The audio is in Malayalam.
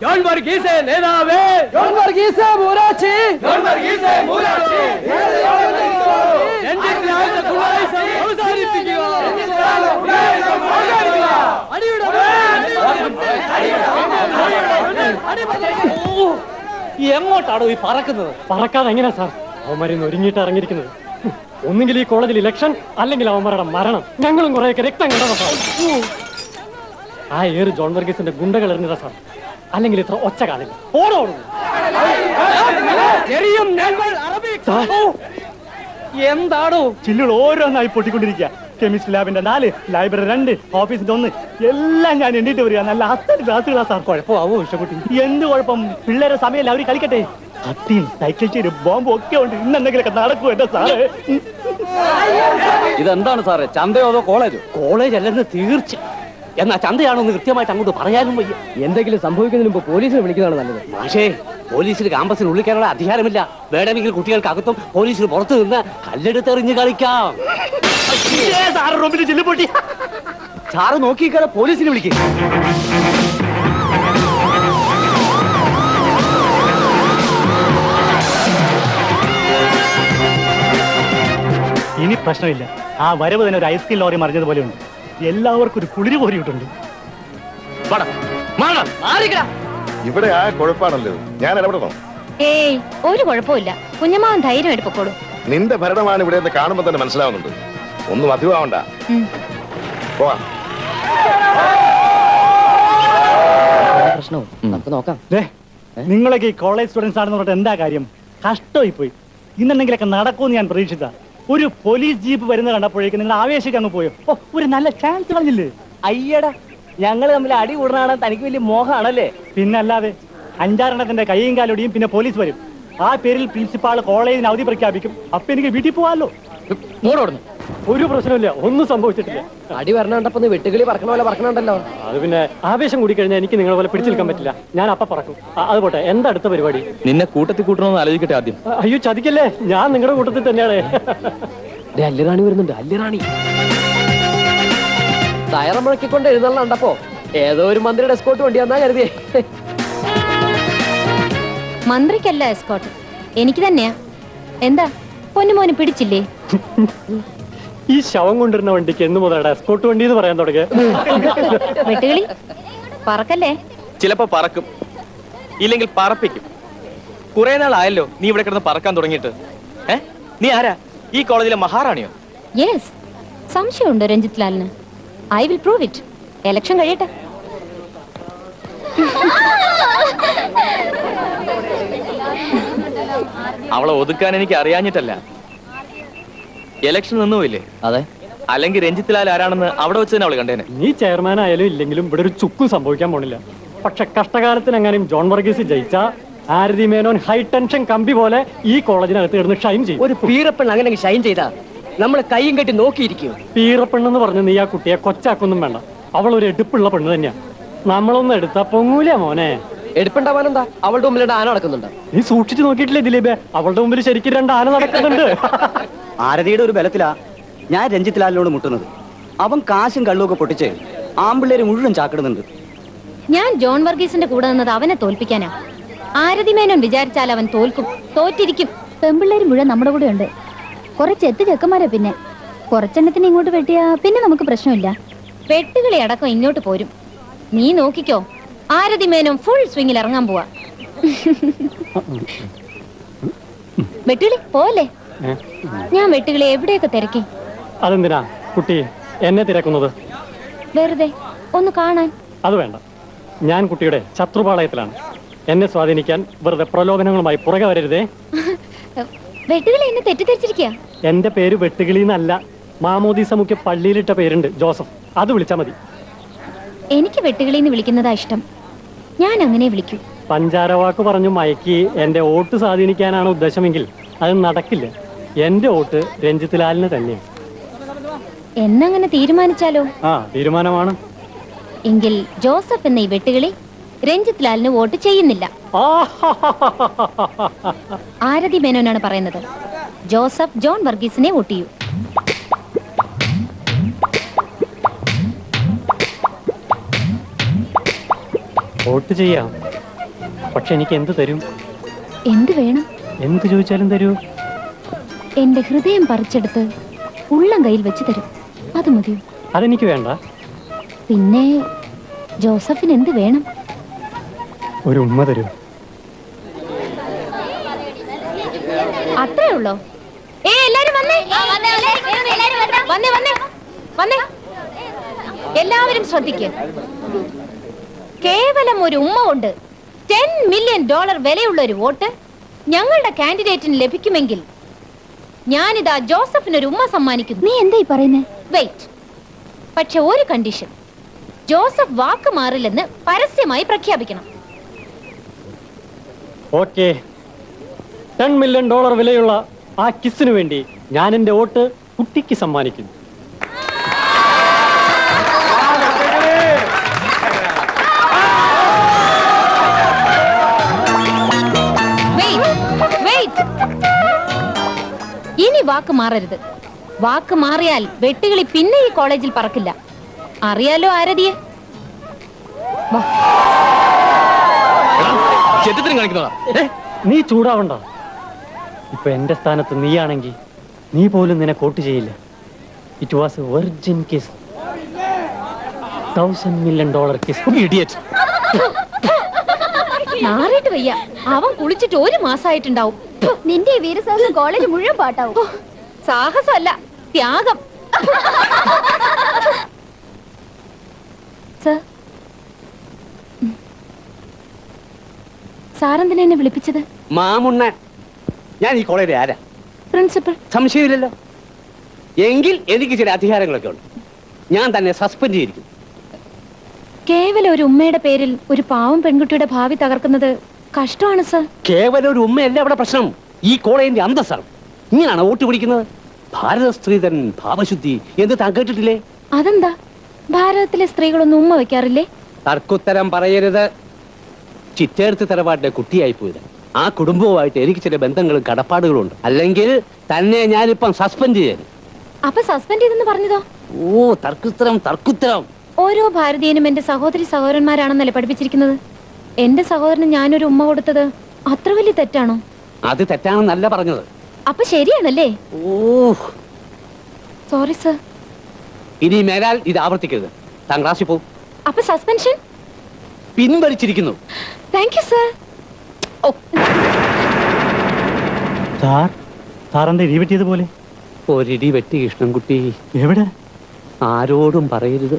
ജോൺ വർഗീസ് നേതാവേ, ജോൺ വർഗീസ് മൂരാച്ചി, ജോൺ വർഗീസ് മൂരാച്ചി, എങ്ങോട്ടാണോ ഈ പറക്കുന്നത്? പറക്കാതെ എങ്ങനെയാ സാർ? അവന്മാരിന്ന് ഒരുങ്ങിയിട്ട് ഇറങ്ങിയിരിക്കുന്നത്. ഒന്നുകിൽ ഈ കോളേജിൽ ഇലക്ഷൻ, അല്ലെങ്കിൽ അവന്മാരുടെ മരണം. ഞങ്ങളും കുറെയൊക്കെ രക്തം കണ്ടതാ സാർ. ആ ഏറ് ജോൺ വർഗീസിന്റെ ഗുണ്ടകൾ എറിഞ്ഞതാ സാർ. അല്ലെങ്കിൽ ഇത്ര ഒച്ച കാണില്ല. ഓടോടും എന്താണോ? ചില്ലുകൾ ഓരോന്നായി പൊട്ടിക്കൊണ്ടിരിക്കുക. കെമിസ്ട്രി ലാബിന്റെ 4, ലൈബ്രറി 2, ഓഫീസിന്റെ 1 എല്ലാം ഞാൻ എണ്ണിട്ട് വരിക. നല്ല 10 ക്ലാസ്സുകളാ സാർ. കുഴപ്പമാവോ ഇഷ്ടപ്പെട്ടി? എന്ത് കുഴപ്പം? പിള്ളേരെ സമയമല്ല, അവര് കളിക്കട്ടെ. കത്തിയും സൈക്കിൾ ചെയ്ത് ബോംബും ഒക്കെ ഉണ്ട്. ഇന്നെന്തെങ്കിലൊക്കെ നടക്കും എന്റെ സാറ്. ഇതെന്താണ് സാറേ, ചന്തയോ അതോ കോളേജോ? കോളേജ് അല്ലെന്ന് തീർച്ച. എന്നാ ചന്തയാണോ എന്ന് കൃത്യമായിട്ട് അങ്ങോട്ട് പറയാനും വയ്യ. എന്തെങ്കിലും സംഭവിക്കുന്നതിന് മുമ്പ് പോലീസിനെ വിളിക്കുന്നതാണ് നല്ലത്. പക്ഷേ പോലീസിന് ക്യാമ്പസിന് ഉള്ളിൽ കയറാനുള്ള അധികാരമില്ല. വേണമെങ്കിൽ കുട്ടികൾക്ക് അകത്തും പോലീസിന് പുറത്തു നിന്ന് കല്ലെടുത്തെറിഞ്ഞ് കളിക്കാം. സാറ് നോക്കിക്കാതെ പോലീസിനെ വിളിക്കും. ഇനി പ്രശ്നമില്ല. ആ വരവ് തന്നെ ഒരു ഐസ്ക്രീം ലോറി മറിഞ്ഞതുപോലെ ഉണ്ട്. എല്ലാവർക്കും ഒരു കുളിര് കോരിയിട്ടുണ്ട്. ഇവിടെ ആ കുഴപ്പമാണല്ലോ, ഞാൻ ഇടപെടണം. ഏയ് ഒരു കുഴപ്പമില്ല, കുഞ്ഞമ്മാവൻ ധൈര്യം എടുപ്പോളൂ. നിന്റെ ഭരണമാണ് ഇവിടെ നിന്ന് കാണുമ്പോ തന്നെ മനസ്സിലാവുന്നുണ്ട്. ഒന്നും അധികമാവണ്ട. പോവാം. പ്രശ്നവും നമുക്ക് നോക്കാം. നിങ്ങളൊക്കെ ഈ കോളേജ് സ്റ്റുഡൻസ് ആണെന്ന് പറഞ്ഞിട്ട് എന്താ കാര്യം? കഷ്ടമായി പോയി. ഇന്നെന്തെങ്കിലൊക്കെ നടക്കുമെന്ന് ഞാൻ പ്രതീക്ഷിച്ച. ഒരു പോലീസ് ജീപ്പ് വരുന്ന കണ്ടപ്പോഴേക്കും നിങ്ങൾ ആവേശിക്ക് അങ്ങ് പോയോ? ഓ, ഒരു നല്ല ചാൻസ് കളഞ്ഞില്ലേ? അയ്യടാ, ഞങ്ങൾ തമ്മിൽ അടി കൂടണാണ് തനിക്ക് വലിയ മോഹമാണല്ലേ? പിന്നല്ലാതെ. 5-6 കൈയും കാലൊടിയും പിന്നെ പോലീസ് വരും. ആ പേരിൽ പ്രിൻസിപ്പാൾ കോളേജിന് അവധി പ്രഖ്യാപിക്കും. അപ്പൊ എനിക്ക് വീട്ടിൽ പോവാല്ലോ. ഒരു പ്രശ്നമില്ല, ഒന്നും സംഭവിച്ചിട്ടില്ല. അടി വരണണ്ടപ്പോ വെട്ടുകിളി പറക്കണ പോലെ പറക്കണുണ്ടല്ലോ. അത് പിന്നെ ആവേശം കൂടി കഴിഞ്ഞാൽ എനിക്ക് നിങ്ങളെ പോലെ പിടിച്ചെടുക്കാൻ പറ്റില്ല. ഞാൻ അപ്പ പറക്കും. അത് പോട്ടെ, എന്താ അടുത്ത പരിപാടി? നിന്നെ കൂട്ടത്തിൽ കൂട്ടണമെന്ന് ആലോചിക്കട്ടെ ആദ്യം. അയ്യോ ചതിക്കല്ലേ, ഞാൻ നിങ്ങളുടെ കൂട്ടത്തിൽ തന്നെയാണ്. അല്ലിറാണി വരുന്നുണ്ട്. അല്ലിറാണി ടയർ മുഴക്കിക്കൊണ്ട് എഴുന്നള്ളണ്ടപ്പോ ഏതോ ഒരു മന്ത്രിയുടെ എസ്കോട്ട് വണ്ടിയാന്നാ കരുതിയേ. മന്ത്രിക്കല്ല എസ്കോട്ട്, എനിക്ക് തന്നെയാ. എന്താ പൊന്നുമോന് പിടിച്ചില്ലേ? ഈ ശവം കൊണ്ടിരുന്ന വണ്ടിക്ക് എന്ന് മുതലാണ് എസ്കോട്ട് വണ്ടി എന്ന് പറയാൻ തുടങ്ങിയ. വെട്ടുകിളി പറക്കല്ലേ? ചിലപ്പോ പറക്കും, ഇല്ലെങ്കിൽ പറപ്പിക്കും. കുറെ നാളായല്ലോ നീ ഇവിടെ കിടന്ന് പറക്കാൻ തുടങ്ങിയിട്ട്. നീ ആരാ? ഈ കോളേജിലെ മഹാറാണിയോ? യെസ്. സംശയമുണ്ടോ രഞ്ജിത് ലാലിന്? I will prove it. Election കഴിയട്ടെ. അവളെ ഒതുക്കാൻ എനിക്ക് അറിയാഞ്ഞിട്ടല്ല. എലക്ഷൻ നിന്നുപോയില്ലേ? അതെ. അല്ലെങ്കിൽ രഞ്ജിത് ലാൽ ആരാണെന്ന് അവിടെ വെച്ച് തന്നെ അവള് കണ്ടേനെ. നീ ചെയർമാൻ ആയാലും ഇല്ലെങ്കിലും ഇവിടെ ഒരു ചുക്കും സംഭവിക്കാൻ പോണില്ല. പക്ഷെ കഷ്ടകാലത്തിന് എങ്ങനെയും ജോൺ വർഗീസ് ജയിച്ച ആരതി മേനോൻ ഹൈ ടെൻഷൻ കമ്പി പോലെ ഈ കോളേജിനകത്ത് കിടന്ന് ഷൈൻ ചെയ്യും. ഒരു പീറപ്പെണ്ണ് അങ്ങനെ ഷൈൻ ചെയ്താ നമ്മള് കൈയും കെട്ടി നോക്കിയിരിക്കും. പീറപ്പെണ്ണെന്ന് പറഞ്ഞ് നീ ആ കുട്ടിയെ കൊച്ചാക്കൊന്നും വേണ്ട. അവൾ ഒരു എടുപ്പുള്ള പെണ്ണ് തന്നെയാ. നമ്മളൊന്നും എടുത്താ പൊങ്ങൂല മോനെ. എടുപ്പുണ്ടാവാനെന്താ? അവളുടെ മുമ്പിൽ 2 ആന നടക്കുന്നുണ്ട്. നീ സൂക്ഷിച്ചു നോക്കിയിട്ടില്ലേ ദിലീപേ? അവളുടെ മുമ്പിൽ ശരിക്കും 2 ആന നടക്കുന്നുണ്ട്. ആരതിയുടെ ഒരു ബലത്തിലാ ഞാൻ രഞ്ജിത് ലാലിനോട് മുട്ടുന്നത്. അവൻ കാശും കള്ളുമൊക്കെ പൊട്ടിച്ച് ആമ്പിള്ളേര് മുഴുവൻ ചാക്കിടുന്നുണ്ട്. ഞാൻ ജോൺ വർഗീസിന്റെ കൂടെ നിന്നത് അവനെ തോൽപ്പിക്കാനാ. ആരതി മേനോൻ വിചാരിച്ചാൽ അവൻ തോൽക്കും, തോറ്റിരിക്കും. പെമ്പിള്ളേര് മുഴുവൻ നമ്മുടെ കൂടെ ഉണ്ട്. കുറച്ച് എത്ത് ചെക്കന്മാരാ. പിന്നെ കുറച്ചെണ്ണത്തിന് ഇങ്ങോട്ട് വെട്ടിയാ പിന്നെ നമുക്ക് പ്രശ്നമില്ല. വെട്ടുകിളി അടക്കം ഇങ്ങോട്ട് പോരും. നീ നോക്കിക്കോ, ആരതി മേനോൻ ഫുൾ സ്വിംഗിൽ ഇറങ്ങാൻ പോവാ. വെട്ടുകിളി പോലെ ഞാൻ വെട്ടുകിളി എവിടെയൊക്കെ തിരക്കി. അതെന്തിനാ കുട്ടി എന്നെ തിരക്കുന്നത്? വെറുതെ ഒന്ന് കാണാൻ. അത് വേണ്ട, ഞാൻ കുട്ടിയുടെ ശത്രുപാളയത്തിലാണ്. എന്നെ സ്വാധീനിക്കാൻ വെറുതെ പ്രലോഭനങ്ങളുമായി പുറകെ വരരുതേ. വെട്ടുകിളി എന്നെ തെറ്റിദ്ധരിച്ചിരിക്കുക. എന്റെ പേര് വെട്ടുകിളി എന്നല്ല, മാമോദീസ മുഖ്യ പള്ളിയിലിട്ട പേരുണ്ട് ജോസഫ്. അത് വിളിച്ചാ മതി. എനിക്ക് വെട്ടുകിളിന്ന് വിളിക്കുന്നതാ ഇഷ്ടം. ഞാൻ അങ്ങനെ വിളിക്കൂ. പഞ്ചാരവാക്ക് പറഞ്ഞു മയക്കി എന്റെ വോട്ട് സ്വാധീനിക്കാനാണ് ഉദ്ദേശമെങ്കിൽ അത് നടക്കില്ല. എന്റെ വോട്ട് രഞ്ജിത് ലാലിന് തന്നെയാണ്. എന്നങ്ങനെ തീരുമാനിച്ചാലോ? ആ, തീരുമാനമാണ്. എങ്കിൽ ജോസഫ് എന്ന ഈ വെട്ടുകിളി രഞ്ജിത് ലാലിന് വോട്ട് ചെയ്യുന്നില്ല. ആരതി മേനോനാണ് പറയുന്നത്. ജോസഫ് ജോൺ വർഗീസിനെ വോട്ട് ചെയ്യൂ. വോട്ട് ചെയ്യാം, പക്ഷെ എനിക്ക് എന്ത് തരും? എന്ത് വേണം? എന്ത് ചോദിച്ചാലും തരൂ. എന്റെ ഹൃദയം പറിച്ചെടുത്ത് ഉള്ളം കയ്യിൽ വെച്ച് തരും, അത് മതിയോ? അതെനിക്ക് വേണ്ട. പിന്നെ ജോസഫിന് എന്ത് വേണം? ഒരു ഉമ്മ തരൂ. അത്രേ ഉള്ളോ? എല്ലാരും വന്നേ വന്നേ വന്നേ വന്നേ. എല്ലാവരും ശ്രദ്ധിക്കുക. കേവലം ഒരു ഉമ്മ കൊണ്ട് $10 മില്യൺ വിലയുള്ള ഒരു വോട്ട് ഞങ്ങളുടെ കാൻഡിഡേറ്റിന് ലഭിക്കുമെങ്കിൽ ഞാനിതാ ജോസഫിന് ഒരു ഉമ്മ സമ്മാനിക്കുന്നു. നീ എന്തായി പറയുന്നേ? വെയിറ്റ്. പക്ഷെ ഒരു കണ്ടീഷൻ, ജോസഫ് വാക്ക് മാറില്ലെന്ന് പരസ്യമായി പ്രഖ്യാപിക്കണം. ഓക്കെ, $10 മില്യൺ വിലയുള്ള ആ കിസ്സിനു വേണ്ടി ഞാൻ എന്റെ വോട്ട് കുട്ടിക്ക് സമ്മാനിക്കുന്നു. ഇനി വാക്ക് മാറരുത്. വാക്ക് മാറിയാൽ വെട്ടുകിളി പിന്നെ ഈ കോളേജിൽ പറക്കില്ല. അറിയാലോ ആരതിയെ? നീ ചൂടാവണ്ട. ഇപ്പൊ എന്റെ സ്ഥാനത്ത് നീയാണെങ്കിൽ നീ പോലും നിന്നെ കോട്ട് ചെയ്യില്ല. It was a virgin kiss. $1,000 million kiss. Idiot. നാറിയിട്ട് വയ്യ. അവൻ കുളിച്ചിട്ട് 1 മാസമായിട്ടുണ്ടാവും. നിന്റെ ഈ വീരസാഹസം കോളേജ് മുഴുവൻ പാട്ടാവും. സാഹസമല്ല, ത്യാഗം. സർ, സാറെന്തിനെ എന്നെ വിളിപ്പിച്ചത്? മാമുണ്ണ, ഞാൻ ഈ കോളേജിൽ ആരാ? പ്രിൻസിപ്പൽ. സംശയമില്ലല്ലോ. എങ്കിൽ എനിക്ക് ചില അധികാരങ്ങളൊക്കെ ഉണ്ട്. ഞാൻ തന്നെ സസ്പെൻഡ് ചെയ്തിരിക്കും. കേവലം ഒരു ഉമ്മയുടെ പേരിൽ ഒരു പാവം പെൺകുട്ടിയുടെ ഭാവി തകർക്കുന്നത് കഷ്ടമാണ് സർ. കേവലം ഒരു ഉമ്മയല്ല അവിടെ പ്രശ്നം, ഈ കോളേജിന്റെ അന്തസ്സാണ്. ഇങ്ങനെയാണ് വോട്ട് പിടിക്കുന്നത്. ഭാരത സ്ത്രീധൻ ഭാവശുദ്ധി എന്ന് താൻ കേട്ടിട്ടില്ലേ? അതെന്താ? ഭാരതത്തിലെ സ്ത്രീകളൊന്നും ഉമ്മ വെക്കാറില്ലേ? തർക്കുത്തരം പറയരുത്. ചിറ്റേർത്ത് തറവാട്ടിലെ കുട്ടിയായി പോയത്. ആ കുടുംബവുമായിട്ട് എനിക്ക് ചില ബന്ധങ്ങളും കടപ്പാടുകളും ഉണ്ട്. അല്ലെങ്കിൽ തന്നെ ഞാനിപ്പം സസ്പെൻഡ് ചെയ്യാൻ. അപ്പൊ സസ്പെൻഡ് ചെയ്തെന്ന് പറഞ്ഞതോ? ഓ, തർക്കുത്തരം. ഓരോ ഭാരതീയനും എന്റെ സഹോദരി സഹോദരന്മാരാണെന്നല്ലേ പഠിപ്പിച്ചിരിക്കുന്നത്. എന്റെ സഹോദരന് ഞാനൊരു ഉമ്മ കൊടുത്തത് അത്ര വലിയ തെറ്റാണോ? അത് തെറ്റാണെന്നല്ല പറഞ്ഞത്. അപ്പൊ ശരിയാണല്ലേ? ഓ, സോറി സർ. ഇനി മേലാൽ ഇത് ആവർത്തിക്കരുത്. താൻ ക്ലാസ്സിൽ പോകും. അപ്പൊ സസ്പെൻഷൻ പിൻവലിച്ചിരിക്കുന്നു. Thank you sir. സാറെന്താ ഇടി വെട്ടിയതുപോലെ? ഒരിടി വെട്ടി കൃഷ്ണൻകുട്ടി. എവിടെ? ആരോടും പറയരുത്.